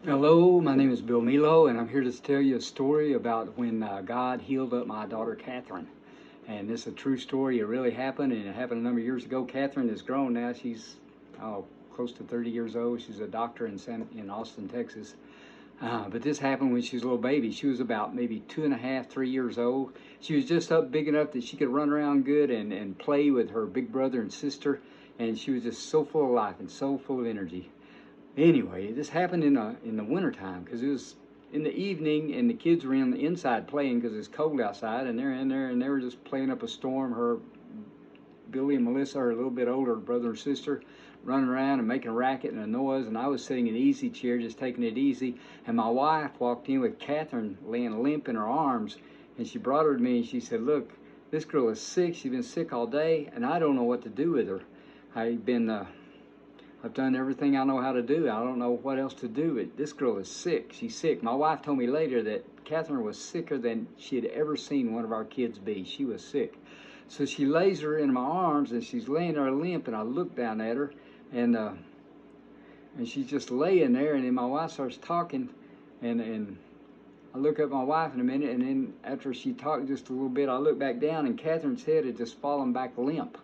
Hello, my name is Bill Milo, and I'm here to tell you a story about when God healed up my daughter Catherine. And this is a true story. It really happened, and it happened a number of years ago. Catherine is grown now. She's close to 30 years old. She's a doctor in Austin, Texas. But this happened when she was a little baby. She was about maybe 2.5, 3 years old. She was just up big enough that she could run around good and play with her big brother and sister. And she was just so full of life and so full of energy. Anyway, this happened in the wintertime because it was in the evening and the kids were in the inside playing because it's cold outside, and they're in there and they were just playing up a storm. Her Billy and Melissa, her a little bit older brother and sister, running around and making a racket and a noise, and I was sitting in an easy chair just taking it easy, and my wife walked in with Catherine laying limp in her arms, and she brought her to me and she said, "Look, this girl is sick. She's been sick all day and I don't know what to do with her. I've done everything I know how to do. I don't know what else to do. This girl is sick. She's sick." My wife told me later that Catherine was sicker than she had ever seen one of our kids be. She was sick. So she lays her in my arms, and she's laying there limp, and I look down at her, and she's just laying there, and then my wife starts talking, and I look at my wife in a minute, and then after she talked just a little bit, I look back down, and Catherine's head had just fallen back limp.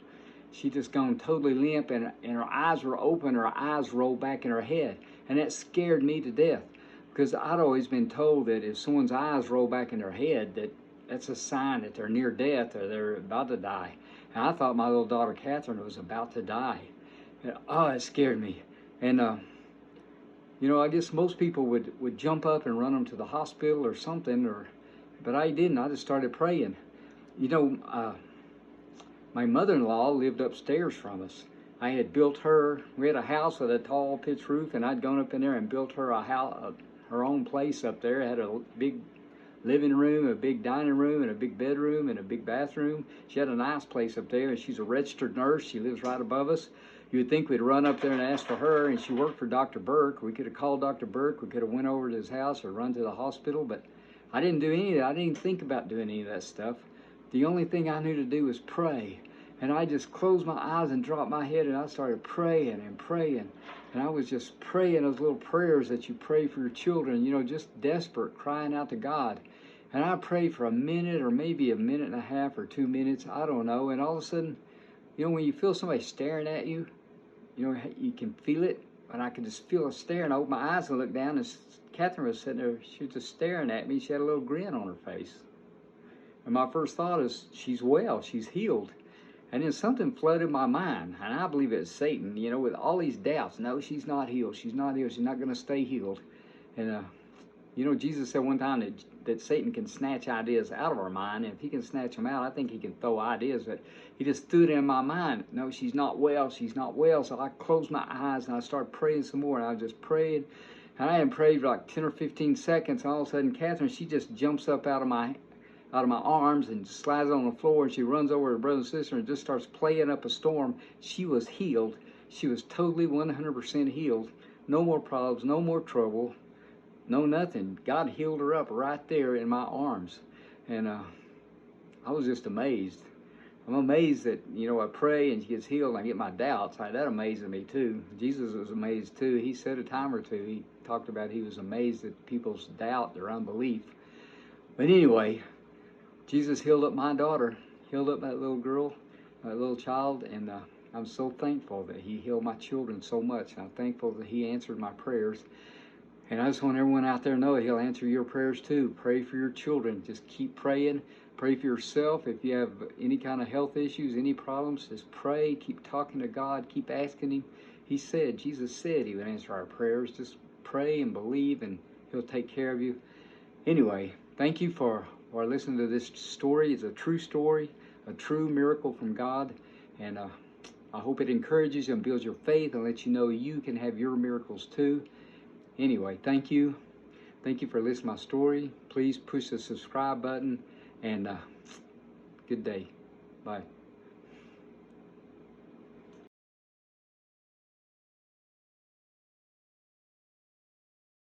She just gone totally limp, and her eyes were open, her eyes rolled back in her head. And that scared me to death, because I'd always been told that if someone's eyes roll back in their head, that's a sign that they're near death or they're about to die. And I thought my little daughter Catherine was about to die. And, it scared me. And I guess most people would jump up and run them to the hospital or something, but I didn't. I just started praying. My mother-in-law lived upstairs from us. I had built her, we had a house with a tall pitch roof, and I'd gone up in there and built her her own place up there. It had a big living room, a big dining room, and a big bedroom, and a big bathroom. She had a nice place up there, and she's a registered nurse. She lives right above us. You would think we'd run up there and ask for her, and she worked for Dr. Burke. We could have called Dr. Burke. We could have went over to his house or run to the hospital, but I didn't do any of that. I didn't think about doing any of that stuff. The only thing I knew to do was pray. And I just closed my eyes and dropped my head, and I started praying and praying. And I was just praying those little prayers that you pray for your children, just desperate, crying out to God. And I prayed for a minute or maybe a minute and a half or 2 minutes, I don't know. And all of a sudden, when you feel somebody staring at you, you can feel it. And I could just feel a stare, and I opened my eyes and looked down, and Catherine was sitting there. She was just staring at me. She had a little grin on her face. And my first thought is, she's well, she's healed. And then something flooded my mind, and I believe it's Satan, with all these doubts. No, she's not healed. She's not healed. She's not going to stay healed. And, Jesus said one time that Satan can snatch ideas out of our mind, and if he can snatch them out, I think he can throw ideas. But he just threw it in my mind. No, she's not well. She's not well. So I closed my eyes, and I started praying some more, and I just prayed. And I hadn't prayed for like 10 or 15 seconds, and all of a sudden, Catherine, she just jumps up out of my arms and slides on the floor, and she runs over to her brother and sister and just starts playing up a storm. She was healed. She was totally 100% healed. No more problems, no more trouble, no nothing. God healed her up right there in my arms. And I was just amazed. I'm amazed that, I pray and she gets healed and I get my doubts. That amazes me too. Jesus was amazed too. He said a time or two, he talked about he was amazed at people's doubt, their unbelief. But anyway, Jesus healed up my daughter, healed up that little girl, that little child, and I'm so thankful that he healed my children so much. I'm thankful that he answered my prayers. And I just want everyone out there to know that he'll answer your prayers too. Pray for your children. Just keep praying. Pray for yourself. If you have any kind of health issues, any problems, just pray. Keep talking to God. Keep asking him. Jesus said he would answer our prayers. Just pray and believe, and he'll take care of you. Anyway, thank you for listening to this story. It's a true story, a true miracle from God. And I hope it encourages you and builds your faith and lets you know you can have your miracles too. Anyway, thank you. Thank you for listening to my story. Please push the subscribe button, and good day. Bye.